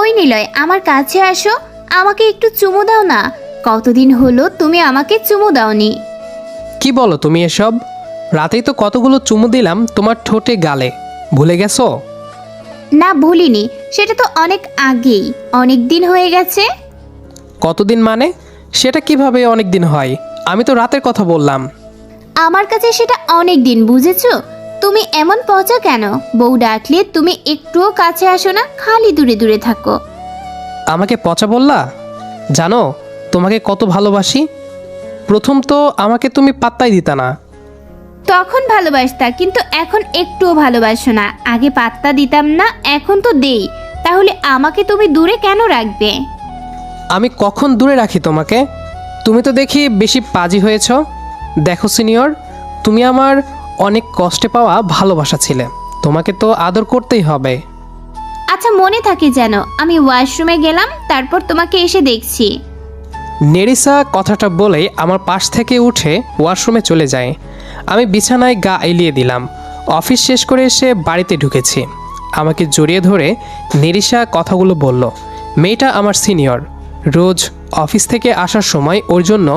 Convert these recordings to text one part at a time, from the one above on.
ওই নিলয়, আমার কাছে আসো, আমাকে একটু চুমু দাও না। কতদিন হলো তুমি আমাকে চুমু দাওনি। কি বলো তুমি এসব? রাতেই তো কতগুলো চুমু দিলাম তোমার ঠোঁটে গালে, ভুলে গেছো? না ভুলিনি, সেটা তো অনেক আগেই, অনেক দিন হয়ে গেছে। কতদিন মানে? সেটা কিভাবে অনেক দিন হয়? আমি তো রাতের কথা বললাম। আমার কাছে সেটা অনেক দিন, বুঝেছো? তুমি এমন পচা কেন? বউ ডাকলে তুমি একটুও কাছে আসো না, খালি দূরে দূরে থাকো। আমাকে পচা বললা? জানো তোমাকে কত ভালোবাসি। প্রথম তো আমাকে তুমি পাত্তাই দিতা না। তখন ভালোবাসতা, কিন্তু এখন একটুও ভালোবাসো না। আগে পাত্তা দিতাম না, এখন তো দেই। তাহলে আমাকে তুমি দূরে কেন রাখবে? আমি কখন দূরে রাখি তোমাকে? তুমি তো দেখি বেশি পাজি হয়েছ। দেখো সিনিয়র, তুমি আমার অনেক কষ্টে পাওয়া ভালোবাসা ছিলে, তোমাকে তো আদর করতেই হবে। আচ্ছা, মনে থাকে যেন। আমি ওয়াশরুমে গেলাম, তারপর তোমাকে এসে দেখছি। নেরিসা কথাটা বলেই আমার পাশ থেকে উঠে ওয়াশরুমে চলে যায়। আমি বিছানায় গা এলিয়ে দিলাম। অফিস শেষ করে এসে বাড়িতে ঢুকেছি। আমাকে জড়িয়ে ধরে নেরিসা কথাগুলো বলল। মেয়েটা আমার সিনিয়র, রোজ অফিস থেকে আসার সময় ওর জন্য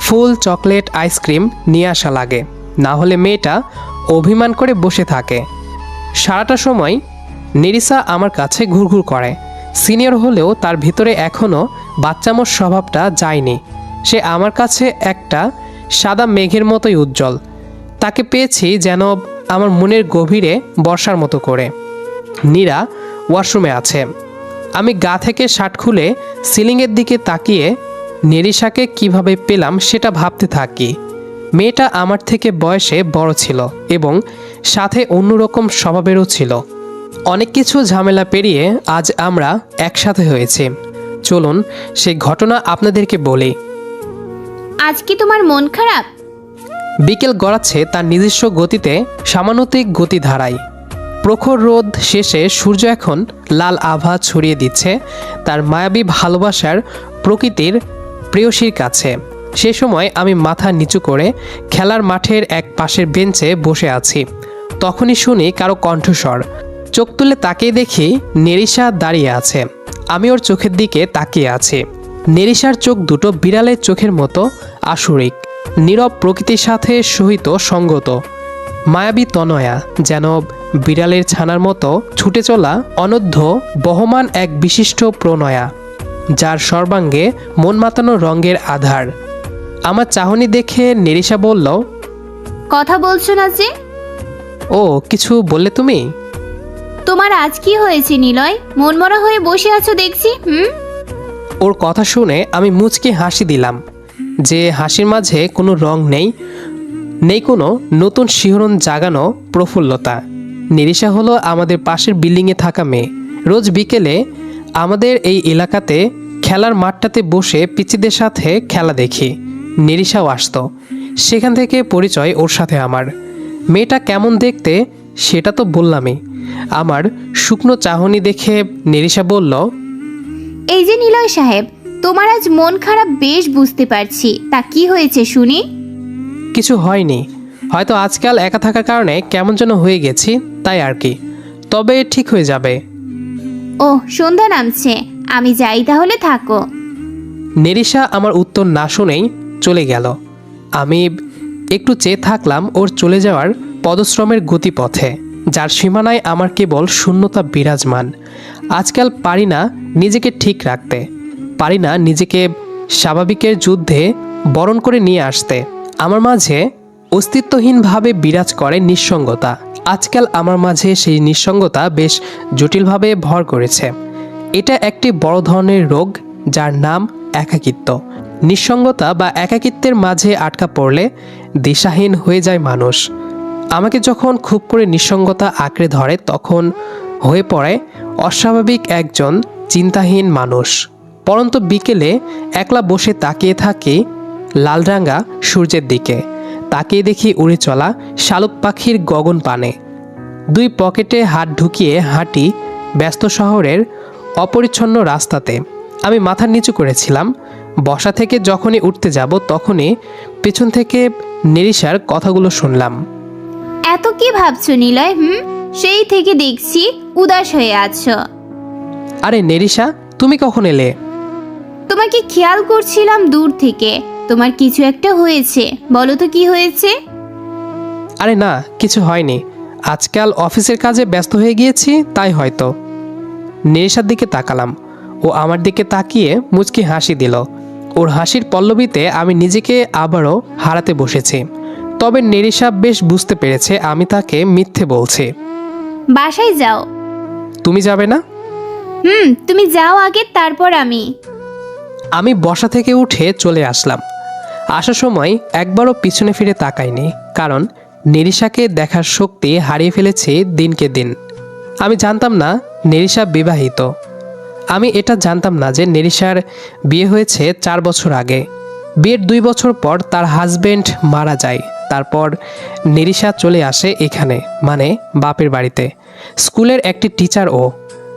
ফুল, চকলেট, আইসক্রিম নিয়ে আসা লাগে, না হলে মেয়েটা অভিমান করে বসে থাকে। সারাটা সময় নেরিসা আমার কাছে ঘুরঘুর করে। সিনিয়র হলেও তার ভিতরে এখনও বাচ্চামোর স্বভাবটা যায়নি। সে আমার কাছে একটা সাদা মেঘের মতোই উজ্জ্বল। তাকে পেয়েছি যেন আমার মনের গভীরে বর্ষার মতো করে। নীরা ওয়াশরুমে আছে। আমি গা থেকে শার্ট খুলে সিলিংয়ের দিকে তাকিয়ে নেরিসাকে কিভাবে পেলাম সেটা ভাবতে থাকি। মেয়েটা আমার থেকে বয়সে বড় ছিল এবং সাথে অন্যরকম স্বভাবেরও ছিল। অনেক কিছু ঝামেলা পেরিয়ে আজ আমরা একসাথে হয়েছি। চলুন সেই ঘটনা আপনাদেরকে বলি। আজ কি তোমার মন খারাপ? বিকেল গড়াচ্ছে তার নিজস্ব গতিতে, সামানুতিক গতিধারায়। প্রখর রোদ শেষে সূর্য এখন লাল আভা ছড়িয়ে দিচ্ছে তার মায়াবী ভালোবাসার প্রকৃতির প্রেয়সীর কাছে। সে সময় আমি মাথা নিচু করে খেলার মাঠের এক পাশের বেঞ্চে বসে আছি। তখনই শুনি কারো কণ্ঠস্বর। চোখ তুলে তাকিয়ে দেখি নেরিসা দাঁড়িয়ে আছে। আমি ওর চোখের দিকে তাকিয়ে আছি। নেরিসার চোখ দুটো বিড়ালের চোখের মতো আসুরিক, নীরব, প্রকৃতির সাথে সহিত সঙ্গত, মায়াবী তনয়া, যেন বিড়ালের ছানার মতো ছুটে চলা অনধ্য বহমান এক বিশিষ্ট প্রণয়া, যার সর্বাঙ্গে মন মাতানো রঙের আধার। আমার চাহনি দেখে নেরিসা বলল, কথা বলছো না যে? ও কিছু বললে তুমি? তোমার আজ কি হয়েছে নিলয়? মনমরা হয়ে বসে আছো দেখছি। ওর কথা শুনে আমি মুচকি হাসি দিলাম, যে হাসির মাঝে কোনো রং নেই, নেই কোনো নতুন শিহরণ জাগানো প্রফুল্লতা। নিরিশা হলো আমাদের পাশের বিল্ডিংয়ে থাকা মেয়ে। রোজ বিকেলে আমাদের এই এলাকাতে খেলার মাঠটাতে বসে পিচ্চিদের সাথে খেলা দেখি। নিরিশাও আসতো, সেখান থেকে পরিচয় ওর সাথে আমার। মেয়েটা কেমন দেখতে সেটা তো বললামই। আমার শুকনো চাহনি দেখে নিরিশা বলল, এই যে নিলয় সাহেব, তোমার আজ মন খারাপ বেশ বুঝতে পারছি। তা কি হয়েছে শুনি? কিছু হয়নি, হয়তো আজকাল একা থাকার কারণে কেমন যেন হয়ে গেছি, তাই আর কি। তবে ঠিক হয়ে যাবে। ও, সন্ধ্যা নামছে, আমি যাই তাহলে, থাকো। নেরিশা আমার উত্তর না শুনেই চলে গেল। আমি একটু চেয়ে থাকলাম ওর চলে যাওয়ার পদশ্রমের গতিপথে, যার সীমানায় আমার কেবল শূন্যতা বিরাজমান। আজকাল পারি না নিজেকে ঠিক রাখতে, পারি না নিজেকে স্বাভাবিকের যুদ্ধে বরণ করে নিয়ে আসতে। আমার মাঝে অস্তিত্বহীনভাবে বিরাজ করে নিঃসঙ্গতা। আজকাল আমার মাঝে সেই নিঃসঙ্গতা বেশ জটিলভাবে ভর করেছে। এটা একটি বড় ধরনের রোগ, যার নাম একাকিত্ব। নিঃসঙ্গতা বা একাকিত্বের মাঝে আটকা পড়লে দিশাহীন হয়ে যায় মানুষ। আমাকে যখন খুব করে নিঃসঙ্গতা আঁকড়ে ধরে, তখন হয়ে পড়ে অস্বাভাবিক একজন চিন্তাহীন মানুষ। পরন্ত বিকেলে একলা বসে তাকিয়ে থাকি লালরাঙা সূর্যের দিকে। তাকিয়ে দেখি উড়ে চলা শালুক পাখির গগন পানে। দুই পকেটে হাত ঢুকিয়ে হাঁটি ব্যস্ত শহরের অপরিচ্ছন্ন রাস্তাতে। আমি মাথা নিচু করেছিলাম। বসা থেকে যখনই উঠতে যাব, তখনই পেছন থেকে নেরিশার কথাগুলো শুনলাম। এত কি ভাবছো নিলয়? সেই থেকে দেখছি উদাস হয়ে আছো। আরে নেরিশা, তুমি কখন এলে? তোমাকে খেয়াল করছিলাম দূর থেকে। তোমার কিছু একটা হয়েছে, বলো তো কি হয়েছে? আরে না, কিছু হয়নি। আজকাল অফিসের কাজে ব্যস্ত হয়ে গিয়েছি, তাই হয়তো। নেরিশার দিকে তাকালাম। ও আমার দিকে তাকিয়ে মুচকি হাসি দিল। ওর হাসির পল্লবীতে আমি নিজেকে আবারও হারাতে বসেছি। তবে নেরিশা বেশ বুঝতে পেরেছে আমি তাকে মিথ্যে বলছি। বাসায় যাও। তুমি যাবে না? তুমি যাও আগে, তারপর আমি। আমি বসা থেকে উঠে চলে আসলাম। আসার সময় একবারও পিছনে ফিরে তাকাইনি, কারণ নেরিশাকে দেখার শক্তি হারিয়ে ফেলেছি দিনকে দিন। আমি জানতাম না নেরিশা বিবাহিত। আমি এটা জানতাম না যে নেরিশার বিয়ে হয়েছে 4 বছর আগে। বিয়ের 2 বছর পর তার হাজবেন্ড মারা যায়। তারপর নেরিশা চলে আসে এখানে, মানে বাপের বাড়িতে। স্কুলের একটি টিচার ও।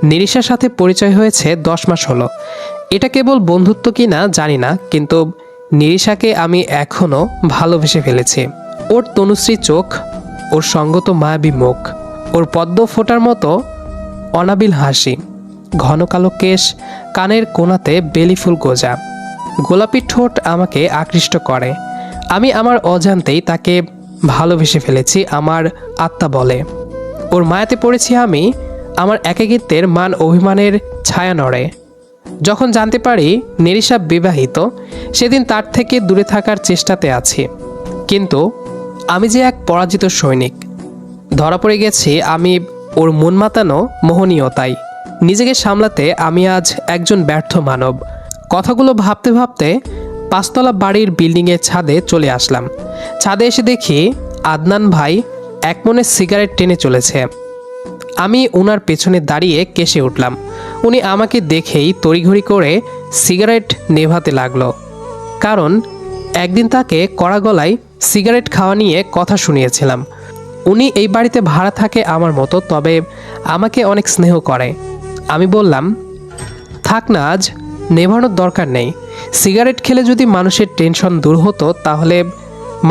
নেরিশার সাথে পরিচয় হয়েছে 10 মাস হলো। এটা কেবল বন্ধুত্ব কি না জানি না, কিন্তু নেরিশাকে আমি এখনও ভালোবেসে ফেলেছি। ওর তনুশ্রী চোখ, ওর সঙ্গত মায়াবী মুখ, ওর পদ্ম ফোটার মতো অনাবিল হাসি, ঘন কালো কেশ, কানের কোণাতে বেলি ফুল গোজা, গোলাপি ঠোঁট আমাকে আকৃষ্ট করে। আমি আমার অজান্তেই তাকে ভালোবেসে ফেলেছি আমার আত্মা বলে। ওর মায়াতে পড়েছি আমি। আমার একাকিত্বের মান অভিমানের ছায়া নড়ে। যখন জানতে পারি নেরিশা বিবাহিত, সেদিন তার থেকে দূরে থাকার চেষ্টাতে আছি। কিন্তু আমি যে এক পরাজিত সৈনিক। ধরা পড়ে গেছি আমি ওর মন মাতানো মোহনীয়তায়। নিজেকে সামলাতে আমি আজ একজন ব্যর্থ মানব। কথাগুলো ভাবতে ভাবতে 5তলা বাড়ির বিল্ডিংয়ের ছাদে চলে আসলাম। ছাদে এসে দেখি আদনান ভাই একমনে সিগারেট টেনে চলেছে। আমি ওনার পেছনে দাঁড়িয়ে কেসে উঠলাম। উনি আমাকে দেখেই তড়িঘড়ি করে সিগারেট নেভাতে লাগলো, কারণ একদিন তাকে কড়া গলায় সিগারেট খাওয়া নিয়ে কথা শুনিয়েছিলাম। উনি এই বাড়িতে ভাড়া থাকে আমার মতো, তবে আমাকে অনেক স্নেহ করে। আমি বললাম, থাক না, আজ নেভানোর দরকার নেই। সিগারেট খেলে যদি মানুষের টেনশন দূর হতো, তাহলে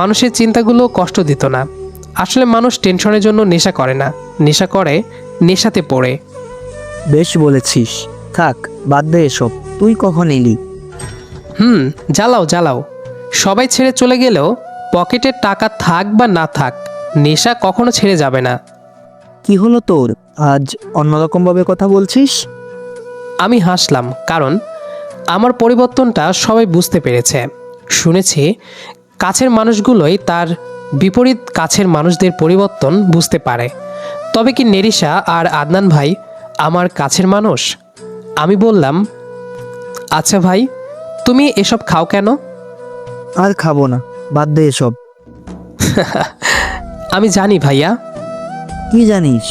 মানুষের চিন্তাগুলো কষ্ট দিত না। আসলে মানুষ টেনশনের জন্য নেশা করে না, নেশা করে নেশাতে পড়ে। বেশ বলেছিস, থাক, বাদ দে এসব। তুই কখন এলি? জ্বালাও জ্বালাও। সবাই ছেড়ে চলে গেলেও পকেটের টাকা থাক বা না থাক, নেশা কখনো ছেড়ে যাবে না। কি হলো তোর? আজ অন্যরকমভাবে কথা বলছিস। আমি হাসলাম, কারণ আমার পরিবর্তনটা সবাই বুঝতে পেরেছে। শুনেছি কাছের মানুষগুলোই তার বিপরীত কাছের মানুষদের পরিবর্তন বুঝতে পারে। তবে কি নেরিশা আর আদনান ভাই আমার কাছের মানুষ? আমি বললাম, আচ্ছা ভাই, তুমি এসব খাও কেন? আর খাবো না, বাদ দে এসব। আমি জানি ভাইয়া, কি জানিস?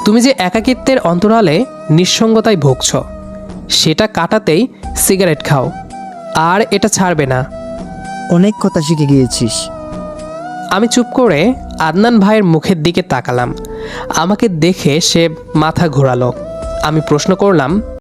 তুমি যে একাকিত্বের অন্তরালে নিঃসঙ্গতায় ভুগছ, সেটা কাটাতেই সিগারেট খাও, আর এটা ছাড়বে না। অনেক কথা শিখে গিয়েছিস। আমি চুপ করে আদনান ভাইয়ের মুখের দিকে তাকালাম। আমাকে দেখে সে মাথা ঘোরালো। আমি প্রশ্ন করলাম,